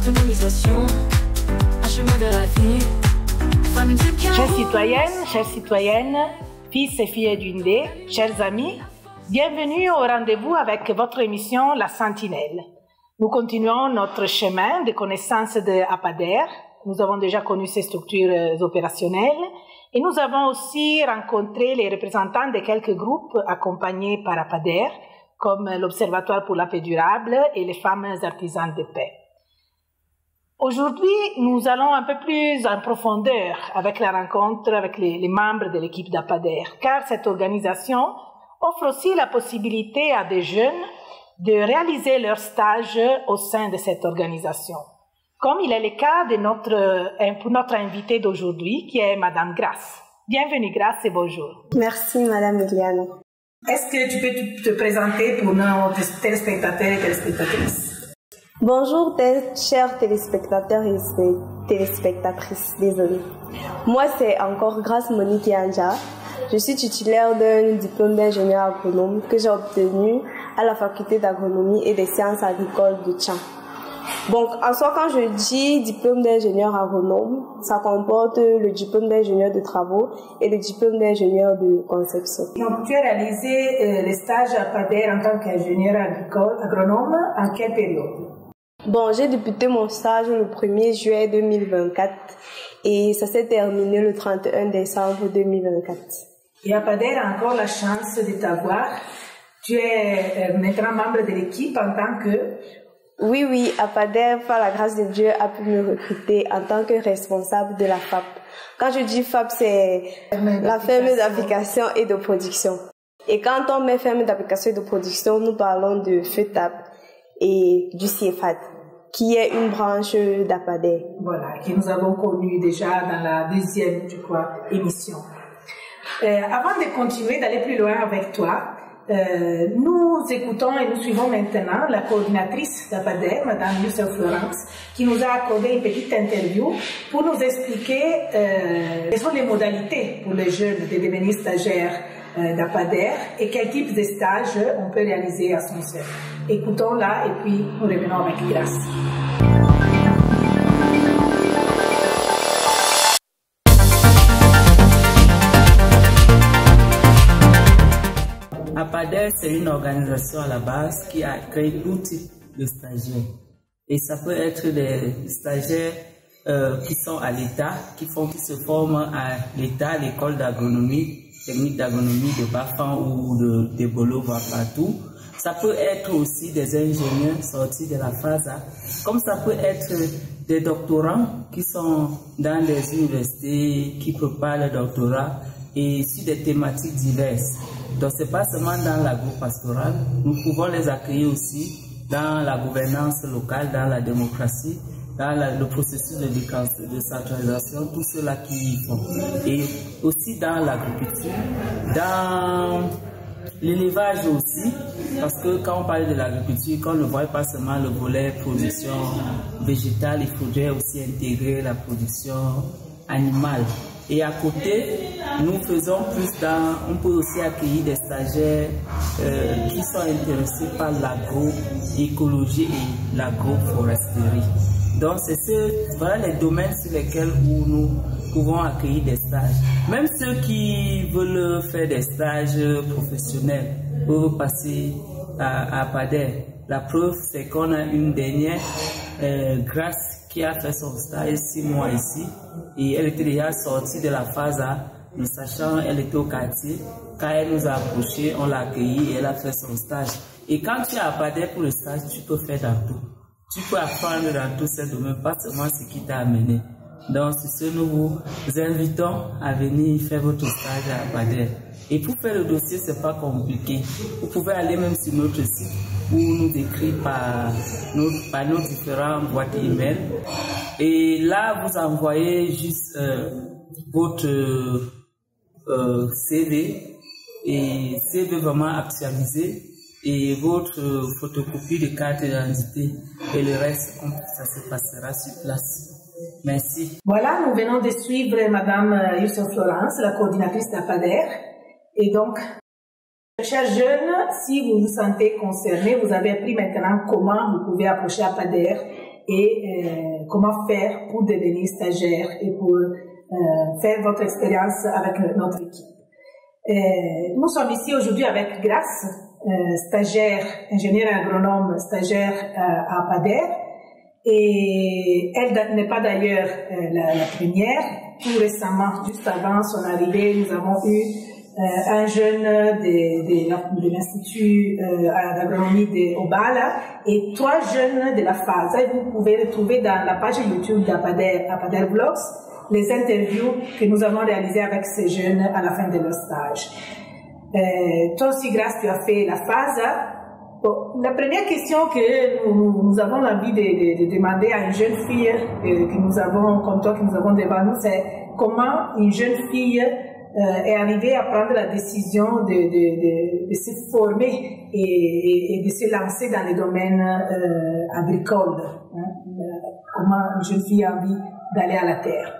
l'autonomisation, un chemin vers la vie. Chères citoyennes, fils et filles d'Undé, chers amis, bienvenue au rendez-vous avec votre émission La Sentinelle. Nous continuons notre chemin de connaissance de APADER. Nous avons déjà connu ses structures opérationnelles et nous avons aussi rencontré les représentants de quelques groupes accompagnés par APADER, comme l'Observatoire pour la paix durable et les femmes artisanes de paix. Aujourd'hui, nous allons un peu plus en profondeur avec la rencontre avec les membres de l'équipe d'APADER, car cette organisation offre aussi la possibilité à des jeunes de réaliser leur stage au sein de cette organisation, comme il est le cas pour notre invitée d'aujourd'hui, qui est Madame Grace. Bienvenue Grace et bonjour. Merci Madame Eliane. Est-ce que tu peux te présenter pour nos téléspectateurs et téléspectatrices? Bonjour chers téléspectateurs et téléspectatrices, désolée. Moi c'est encore Grace Monique Yanja. Je suis titulaire d'un diplôme d'ingénieur agronome que j'ai obtenu à la faculté d'agronomie et des sciences agricoles de Tchang. Donc, en soi, quand je dis diplôme d'ingénieur agronome, ça comporte le diplôme d'ingénieur de travaux et le diplôme d'ingénieur de conception. Donc, tu as réalisé le stage à APADER en tant qu'ingénieur agronome en quelle période? Bon, j'ai débuté mon stage le 1er juillet 2024 et ça s'est terminé le 31 décembre 2024. Et APADER a encore la chance de t'avoir. Tu es maintenant membre de l'équipe en tant que... Oui, APADER, par la grâce de Dieu, a pu me recruter en tant que responsable de la FAP. Quand je dis FAP, c'est la ferme d'application et de production. Et quand on met ferme d'application et de production, nous parlons de FETAP et du CIEFAD, qui est une branche d'APADER. Voilà, que nous avons connu déjà dans la deuxième, je crois, émission. Avant de continuer, d'aller plus loin avec toi, nous écoutons et nous suivons maintenant la coordinatrice d'APADER, Madame Youssef Florence, qui nous a accordé une petite interview pour nous expliquer quelles sont les modalités pour les jeunes de devenir stagiaires d'APADER et quel type de stage on peut réaliser à son sein. Écoutons-la et puis nous revenons avec Grace. APADER, c'est une organisation à la base qui a créé tout type de stagiaires. Et ça peut être des stagiaires qui sont à l'État, qui se forment à l'État, l'école d'agronomie, technique d'agronomie de Bafan ou de Bolo, partout. Ça peut être aussi des ingénieurs sortis de la FASA, comme ça peut être des doctorants qui sont dans des universités, qui préparent le doctorat et sur des thématiques diverses. Donc c'est pas seulement dans l'agro-pastoral, nous pouvons les accueillir aussi dans la gouvernance locale, dans la démocratie, dans le processus de décentralisation, tout cela qui y font. Et aussi dans l'agriculture, dans l'élevage aussi, parce que quand on parle de l'agriculture, quand on ne voit pas seulement le volet production végétale, il faudrait aussi intégrer la production animale. Et à côté, nous faisons on peut aussi accueillir des stagiaires qui sont intéressés par l'agroécologie et l'agroforesterie. Donc voilà les domaines sur lesquels nous pouvons accueillir des stages. Même ceux qui veulent faire des stages professionnels peuvent passer à APADER. La preuve, c'est qu'on a une dernière, Grace, qui a fait son stage 6 mois ici, et elle était déjà sortie de la FASA, ne sachant elle était au quartier. Quand elle nous a approché, on l'a accueillie et elle a fait son stage. Et quand tu es à APADER pour le stage, tu peux faire dans tout. Tu peux apprendre dans tous ces domaines, pas seulement ce qui t'a amené. Donc, c'est ce que nous vous invitons à venir faire votre stage à APADER. Et pour faire le dossier, c'est pas compliqué. Vous pouvez aller même sur notre site ou nous écrire par nos différentes boîtes email. Et là, vous envoyez juste votre CV et CV vraiment actualisé et votre photocopie de carte d'identité et le reste, ça se passera sur place. Merci. Voilà, nous venons de suivre Madame Youssef Florence, la coordinatrice d'APADER. Et donc, chers jeunes, si vous vous sentez concernés, vous avez appris maintenant comment vous pouvez approcher APADER et comment faire pour devenir stagiaire et pour faire votre expérience avec notre équipe. Nous sommes ici aujourd'hui avec Grace, stagiaire, ingénieure agronome, stagiaire à APADER. Et elle n'est pas d'ailleurs la première. Tout récemment, juste avant son arrivée, nous avons eu un jeune de l'Institut d'agronomie de Obala et 3 jeunes de la phase. Et vous pouvez retrouver dans la page YouTube d'APADER, APADER Vlogs, les interviews que nous avons réalisées avec ces jeunes à la fin de leur stage. Toi aussi, Grace, tu as fait la phase. Bon, la première question que nous avons envie de demander à une jeune fille que nous avons, comme toi, que nous avons devant nous, c'est comment une jeune fille est arrivée à prendre la décision de se former et de se lancer dans les domaines agricoles. Comment une jeune fille a envie d'aller à la terre.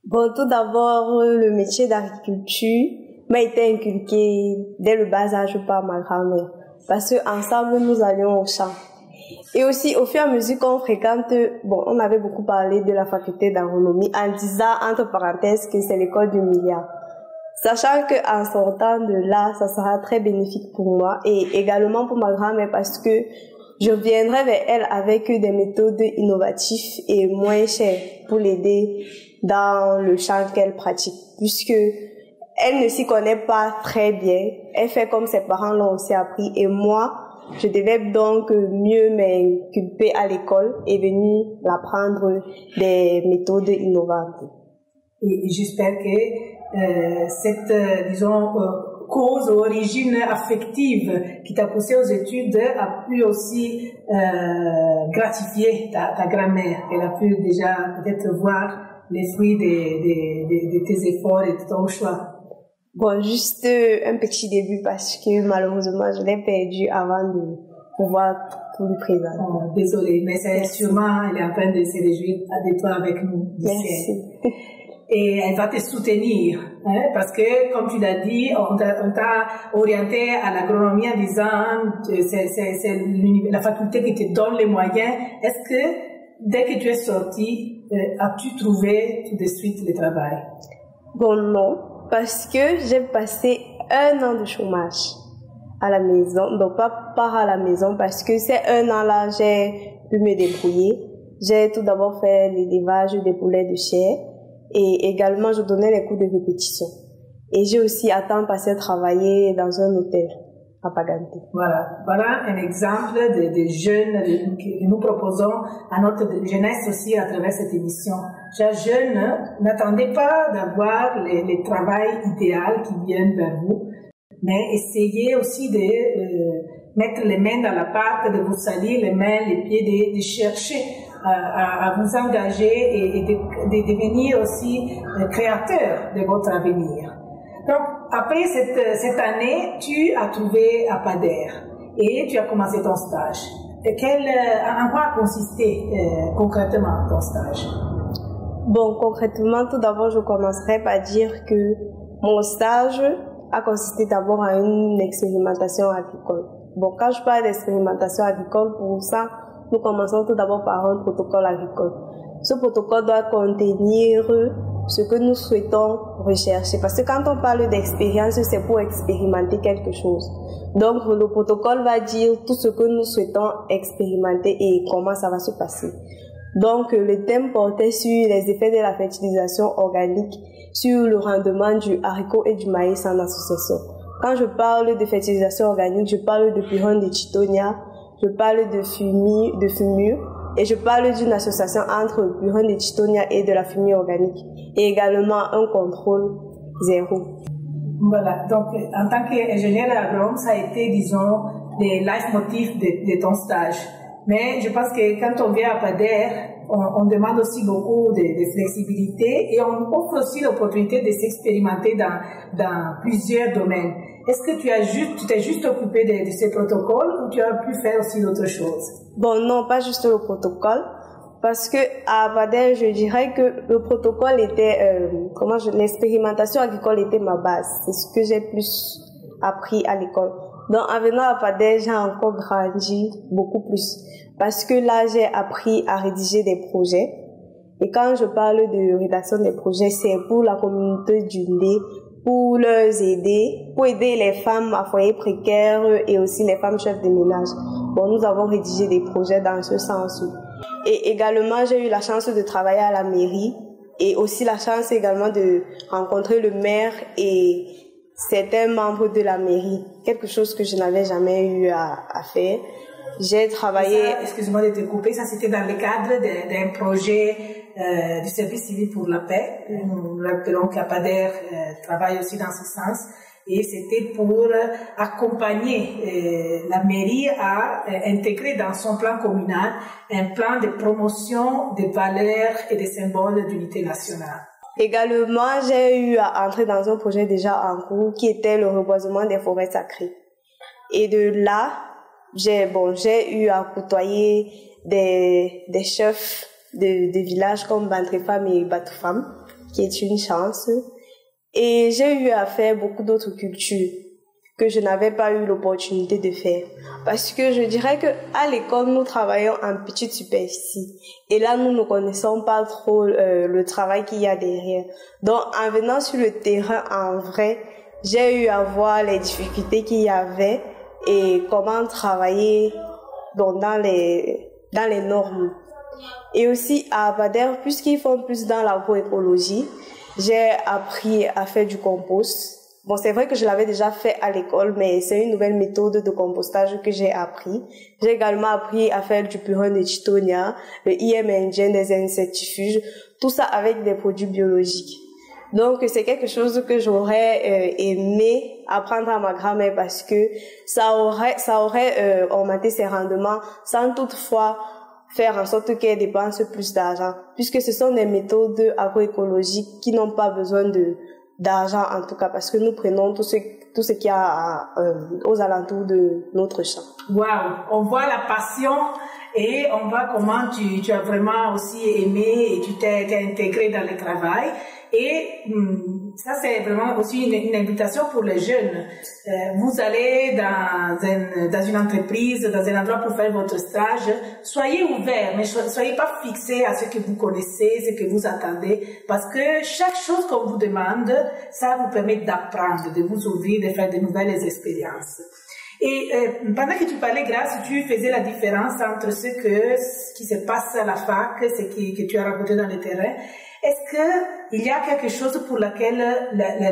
Bon, tout d'abord, le métier d'agriculture m'a été inculqué dès le bas âge par ma grand-mère. Parce qu'ensemble, nous allions au champ. Et aussi, au fur et à mesure qu'on fréquente, bon, on avait beaucoup parlé de la faculté d'agronomie en disant, entre parenthèses, que c'est l'école du milliard. Sachant qu'en sortant de là, ça sera très bénéfique pour moi et également pour ma grand-mère parce que je viendrai vers elle avec des méthodes innovatives et moins chères pour l'aider dans le champ qu'elle pratique. Puisque elle ne s'y connaît pas très bien. Elle fait comme ses parents l'ont aussi appris. Et moi, je devais donc mieux m'inculper à l'école et venir apprendre des méthodes innovantes. Et j'espère que cette, disons, cause ou origine affective qui t'a poussé aux études a pu aussi gratifier ta grand-mère. Elle a pu déjà peut-être voir les fruits de tes efforts et de ton choix. Bon, juste un petit début parce que malheureusement, je l'ai perdu avant de pouvoir tout lui présenter. Oh, désolée, mais c'est sûrement, elle est en train de se réjouir de toi avec nous. Merci. Et elle va te soutenir, hein, parce que, comme tu l'as dit, on t'a orienté à l'agronomie en disant c'est la faculté qui te donne les moyens. Est-ce que, dès que tu es sortie, as-tu trouvé tout de suite le travail? Bon, non. Parce que j'ai passé 1 an de chômage à la maison, donc pas à la maison, parce que ces 1 an-là, j'ai pu me débrouiller. J'ai tout d'abord fait l'élevage des poulets de chair et également je donnais les cours de répétition. Et j'ai aussi à temps passé travailler dans un hôtel à Pagante. Voilà un exemple de jeunes que nous proposons à notre jeunesse aussi à travers cette émission. Chers jeunes, n'attendez pas d'avoir le travail idéal qui vient vers vous, mais essayez aussi de mettre les mains dans la pâte, de vous salir les mains, les pieds, de chercher à vous engager et de devenir aussi créateur de votre avenir. Donc, après cette année, tu as trouvé APADER et tu as commencé ton stage. En quoi consistait concrètement ton stage? Bon, concrètement, tout d'abord, je commencerai par dire que mon stage a consisté d'abord à une expérimentation agricole. Bon, quand je parle d'expérimentation agricole, pour ça, nous commençons tout d'abord par un protocole agricole. Ce protocole doit contenir ce que nous souhaitons rechercher. Parce que quand on parle d'expérience, c'est pour expérimenter quelque chose. Donc, le protocole va dire tout ce que nous souhaitons expérimenter et comment ça va se passer. Donc, le thème portait sur les effets de la fertilisation organique sur le rendement du haricot et du maïs en association. Quand je parle de fertilisation organique, je parle de purin de Chitonia, je parle de fumure, et je parle d'une association entre le purin de Chitonia et de la fumure organique, et également un contrôle zéro. Voilà, donc en tant qu'ingénieur agronome, ça a été, disons, les leitmotifs de ton stage. Mais je pense que quand on vient à APADER, on demande aussi beaucoup de flexibilité et on offre aussi l'opportunité de s'expérimenter dans plusieurs domaines. Est-ce que tu t'es juste occupé de ces protocoles ou tu as pu faire aussi d'autres choses? Bon, non, pas juste le protocole. Parce que à APADER, je dirais que le protocole était, l'expérimentation agricole était ma base. C'est ce que j'ai plus appris à l'école. Donc, en venant à APADER, j'ai encore grandi beaucoup plus. parce que là, j'ai appris à rédiger des projets. Et quand je parle de rédaction des projets, c'est pour la communauté d'Undé, pour les aider, pour aider les femmes à foyer précaires et aussi les femmes chefs de ménage. Bon, nous avons rédigé des projets dans ce sens. Et également, j'ai eu la chance de travailler à la mairie et aussi la chance également de rencontrer le maire et certains membres de la mairie, quelque chose que je n'avais jamais eu à faire. J'ai travaillé... Excuse-moi de te couper, ça c'était dans le cadre d'un projet du service civil pour la paix. Nous rappelons qu'APADER travaille aussi dans ce sens. Et c'était pour accompagner la mairie à intégrer dans son plan communal un plan de promotion des valeurs et des symboles d'unité nationale. Également, j'ai eu à entrer dans un projet déjà en cours qui était le reboisement des forêts sacrées. Et de là, j'ai eu à côtoyer des chefs de villages comme Bantrefam et Batoufam, qui est une chance. Et j'ai eu à faire beaucoup d'autres cultures que je n'avais pas eu l'opportunité de faire. Parce que je dirais que à l'école, nous travaillons en petite superficie. Et là, nous ne connaissons pas trop le travail qu'il y a derrière. Donc, en venant sur le terrain en vrai, j'ai eu à voir les difficultés qu'il y avait et comment travailler dans les normes. Et aussi à APADER, puisqu'ils font plus dans l'agroécologie, j'ai appris à faire du compost. Bon, c'est vrai que je l'avais déjà fait à l'école, mais c'est une nouvelle méthode de compostage que j'ai appris. J'ai également appris à faire du purin de Chitonia, le IM indien des insectifuges, tout ça avec des produits biologiques. Donc, c'est quelque chose que j'aurais aimé apprendre à ma grand-mère parce que ça aurait augmenté ses rendements sans toutefois faire en sorte qu'elle dépense plus d'argent, puisque ce sont des méthodes agroécologiques qui n'ont pas besoin d'argent en tout cas, parce que nous prenons tout ce qu'il y a aux alentours de notre champ. Waouh, on voit la passion et on voit comment tu as vraiment aussi aimé et tu t'es intégré dans le travail. Et ça, c'est vraiment aussi une invitation pour les jeunes. Vous allez dans une entreprise, dans un endroit pour faire votre stage. Soyez ouverts, mais soyez pas fixés à ce que vous connaissez, ce que vous attendez, parce que chaque chose qu'on vous demande, ça vous permet d'apprendre, de vous ouvrir, de faire de nouvelles expériences. Et pendant que tu parlais, Grace, tu faisais la différence entre ce qui se passe à la fac, ce que tu as rencontré dans le terrain. Est-ce qu'il y a quelque chose pour laquelle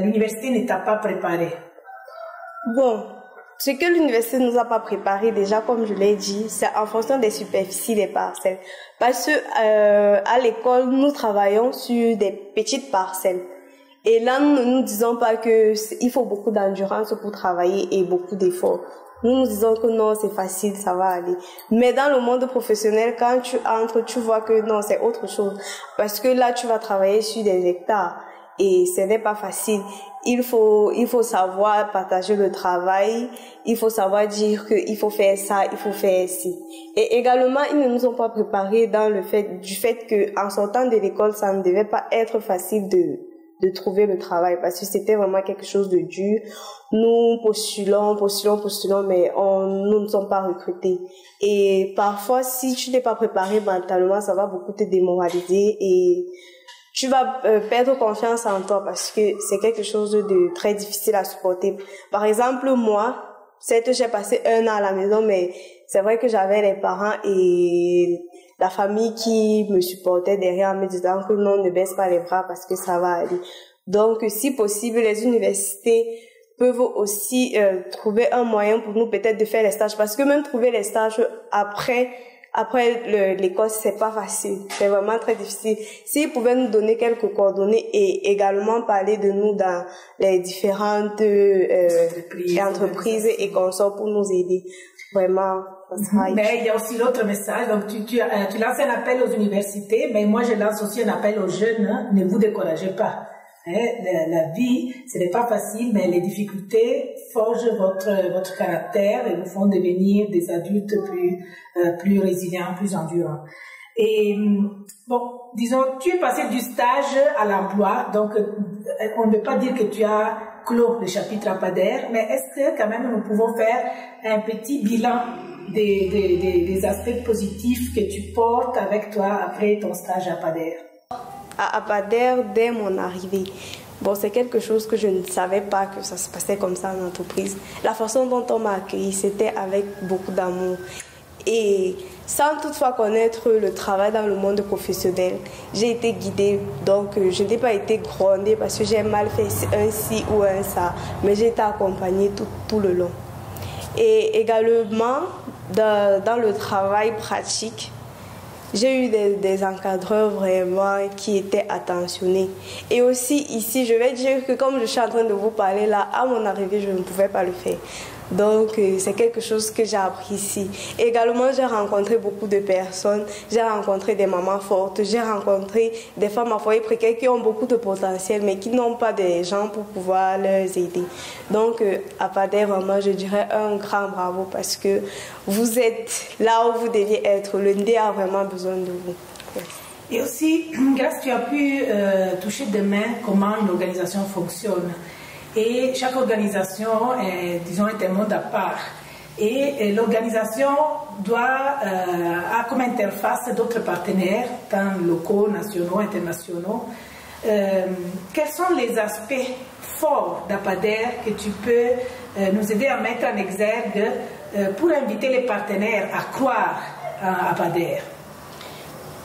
l'université ne t'a pas préparé? Bon, ce que l'université ne nous a pas préparé, déjà, comme je l'ai dit, c'est en fonction des superficies des parcelles. Parce que à l'école, nous travaillons sur des petites parcelles. Et là, nous ne nous disons pas qu'il faut beaucoup d'endurance pour travailler et beaucoup d'efforts. Nous nous disons que non, c'est facile, ça va aller. Mais dans le monde professionnel, quand tu entres, tu vois que non, c'est autre chose. Parce que là, tu vas travailler sur des hectares et ce n'est pas facile. Il faut savoir partager le travail, il faut savoir dire qu'il faut faire ça, il faut faire ci. Et également, ils ne nous ont pas préparés dans du fait qu'en sortant de l'école, ça ne devait pas être facile de trouver le travail parce que c'était vraiment quelque chose de dur. Nous postulons, mais nous ne sommes pas recrutés. Et parfois, si tu n'es pas préparé mentalement, ça va beaucoup te démoraliser et tu vas perdre confiance en toi parce que c'est quelque chose de très difficile à supporter. Par exemple, moi, certes, j'ai passé 1 an à la maison, mais c'est vrai que j'avais les parents et la famille qui me supportait derrière en me disant que non, ne baisse pas les bras parce que ça va aller. Donc, si possible, les universités peuvent aussi trouver un moyen pour nous peut-être de faire les stages parce que même trouver les stages après l'école, c'est pas facile. C'est vraiment très difficile. S'ils pouvaient nous donner quelques coordonnées et également parler de nous dans les différentes entreprises et consorts pour nous aider. Vraiment. Mais il y a aussi l'autre message. Donc, tu lances un appel aux universités, mais moi, je lance aussi un appel aux jeunes. Hein, ne vous découragez pas. La vie, ce n'est pas facile, mais les difficultés forgent votre caractère et vous font devenir des adultes plus résilients, plus endurants. Et bon, disons, tu es passé du stage à l'emploi, donc on ne peut pas dire que tu as clos le chapitre APADER, mais est-ce que quand même nous pouvons faire un petit bilan des aspects positifs que tu portes avec toi après ton stage à APADER? À APADER, dès mon arrivée, bon, c'est quelque chose que je ne savais pas que ça se passait comme ça en entreprise. La façon dont on m'a accueilli, c'était avec beaucoup d'amour. Et sans toutefois connaître le travail dans le monde professionnel, j'ai été guidée. Donc, je n'ai pas été grondée parce que j'ai mal fait un ci ou un ça, mais j'ai été accompagnée tout le long. Et également, dans le travail pratique, j'ai eu des encadreurs vraiment qui étaient attentionnés. Et aussi ici, je vais dire que comme je suis en train de vous parler là, à mon arrivée, je ne pouvais pas le faire. Donc, c'est quelque chose que j'ai appris ici. Également, j'ai rencontré beaucoup de personnes. J'ai rencontré des mamans fortes. J'ai rencontré des femmes à foyer précaire qui ont beaucoup de potentiel, mais qui n'ont pas de gens pour pouvoir les aider. Donc, à APADER, vraiment, je dirais un grand bravo parce que vous êtes là où vous deviez être. Le ND a vraiment besoin de vous. Merci. Et aussi, Grace, tu as pu toucher de main comment une organisation fonctionne. Et chaque organisation est, disons, est un monde à part. Et l'organisation a comme interface d'autres partenaires, tant locaux, nationaux, internationaux. Quels sont les aspects forts d'APADER que tu peux nous aider à mettre en exergue pour inviter les partenaires à croire à APADER?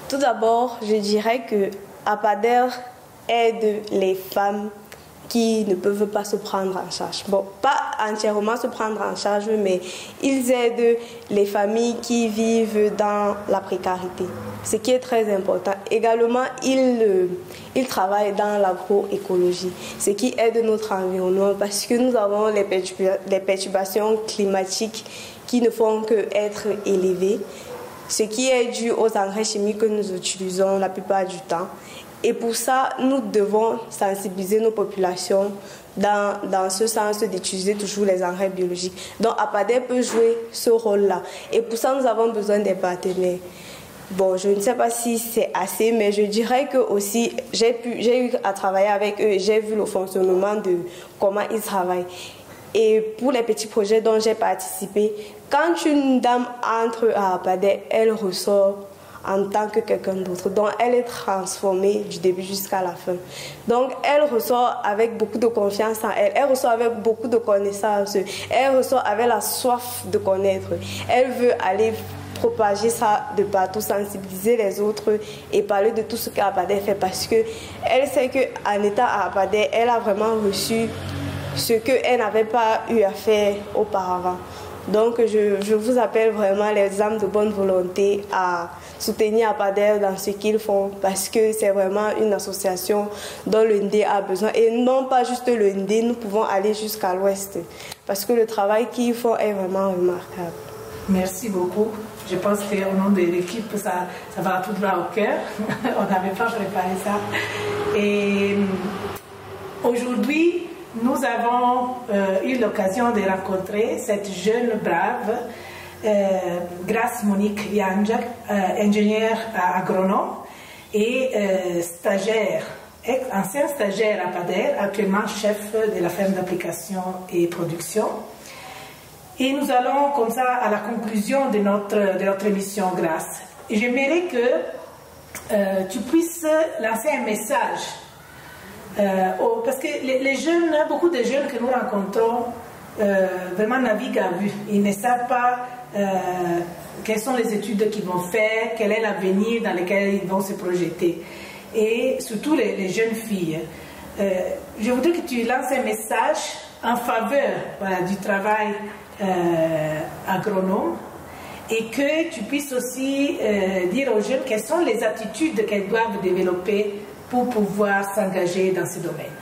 Tout d'abord, je dirais que APADER aide les femmes qui ne peuvent pas se prendre en charge. Bon, pas entièrement se prendre en charge, mais ils aident les familles qui vivent dans la précarité, ce qui est très important. Également, ils travaillent dans l'agroécologie, ce qui aide notre environnement parce que nous avons les perturbations climatiques qui ne font qu'être élevées, ce qui est dû aux engrais chimiques que nous utilisons la plupart du temps. Et pour ça, nous devons sensibiliser nos populations dans ce sens d'utiliser toujours les engrais biologiques. Donc, APADER peut jouer ce rôle-là. Et pour ça, nous avons besoin des partenaires. Bon, je ne sais pas si c'est assez, mais je dirais que aussi, j'ai eu à travailler avec eux et j'ai vu le fonctionnement de comment ils travaillent. Et pour les petits projets dont j'ai participé, quand une dame entre à APADER, elle ressort en tant que quelqu'un d'autre. Donc, elle est transformée du début jusqu'à la fin. Donc, elle ressort avec beaucoup de confiance en elle. Elle ressort avec beaucoup de connaissances. Elle ressort avec la soif de connaître. Elle veut aller propager ça de partout, sensibiliser les autres et parler de tout ce qu'APADER fait parce qu'elle sait qu'en étant à APADER, elle a vraiment reçu ce qu'elle n'avait pas eu à faire auparavant. Donc, je vous appelle vraiment les âmes de bonne volonté à soutenir APADER dans ce qu'ils font parce que c'est vraiment une association dont le ND a besoin. Et non pas juste le ND, nous pouvons aller jusqu'à l'ouest parce que le travail qu'ils font est vraiment remarquable. Merci beaucoup. Je pense qu'au nom de l'équipe, ça va tout droit au cœur. On n'avait pas préparé ça. Et aujourd'hui, nous avons eu l'occasion de rencontrer cette jeune brave, Grace Monique Yanjak, ingénieure agronome et stagiaire, ancien stagiaire à APADER, actuellement chef de la ferme d'application et production. Et nous allons comme ça à la conclusion de notre émission, Grace. J'aimerais que tu puisses lancer un message. Parce que les jeunes, beaucoup de jeunes que nous rencontrons vraiment naviguent à vue. Ils ne savent pas quelles sont les études qu'ils vont faire, quel est l'avenir dans lequel ils vont se projeter. Et surtout les jeunes filles. Je voudrais que tu lances un message en faveur du travail agronome et que tu puisses aussi dire aux jeunes quelles sont les attitudes qu'elles doivent développer pour pouvoir s'engager dans ce domaine.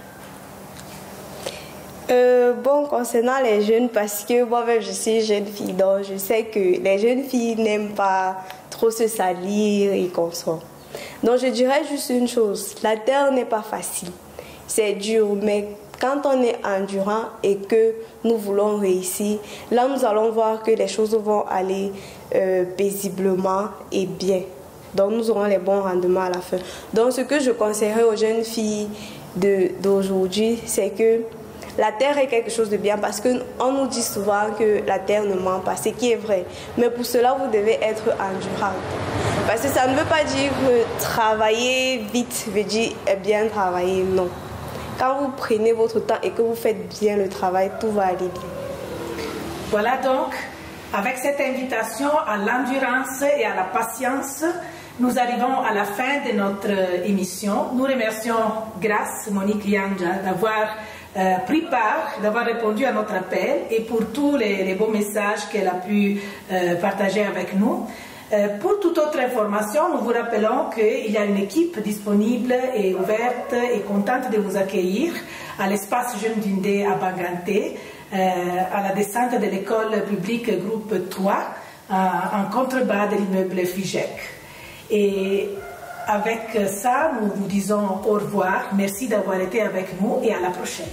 Bon, concernant les jeunes, parce que moi-même je suis jeune fille, donc je sais que les jeunes filles n'aiment pas trop se salir et qu'on sort. Donc je dirais juste une chose, la terre n'est pas facile, c'est dur, mais quand on est endurant et que nous voulons réussir, là nous allons voir que les choses vont aller paisiblement et bien. Donc nous aurons les bons rendements à la fin. Donc ce que je conseillerais aux jeunes filles d'aujourd'hui, c'est que la terre est quelque chose de bien parce qu'on nous dit souvent que la terre ne ment pas, ce qui est vrai. Mais pour cela, vous devez être endurant. Parce que ça ne veut pas dire que travailler vite veut dire bien travailler, non. Quand vous prenez votre temps et que vous faites bien le travail, tout va aller bien. Voilà donc, avec cette invitation à l'endurance et à la patience, nous arrivons à la fin de notre émission. Nous remercions Grace Monique Yanja d'avoir pris part, d'avoir répondu à notre appel et pour tous les beaux messages qu'elle a pu partager avec nous. Pour toute autre information, nous vous rappelons qu'il y a une équipe disponible et ouverte et contente de vous accueillir à l'espace Jeune d'Undé à Banganté, à la descente de l'école publique groupe 3, en contrebas de l'immeuble FIGEC. Et avec ça, nous vous disons au revoir. Merci d'avoir été avec nous et à la prochaine.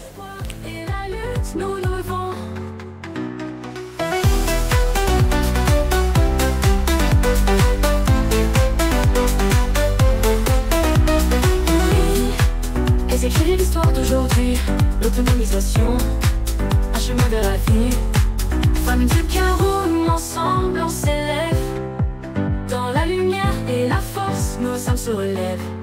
Et la lutte, nous levons. Et écrire l'histoire d'aujourd'hui, l'autonomisation, un chemin vers l'avenir. Femmes de carreau, ensemble on s'élève. Dans la lumière et la force, nos âmes se relèvent.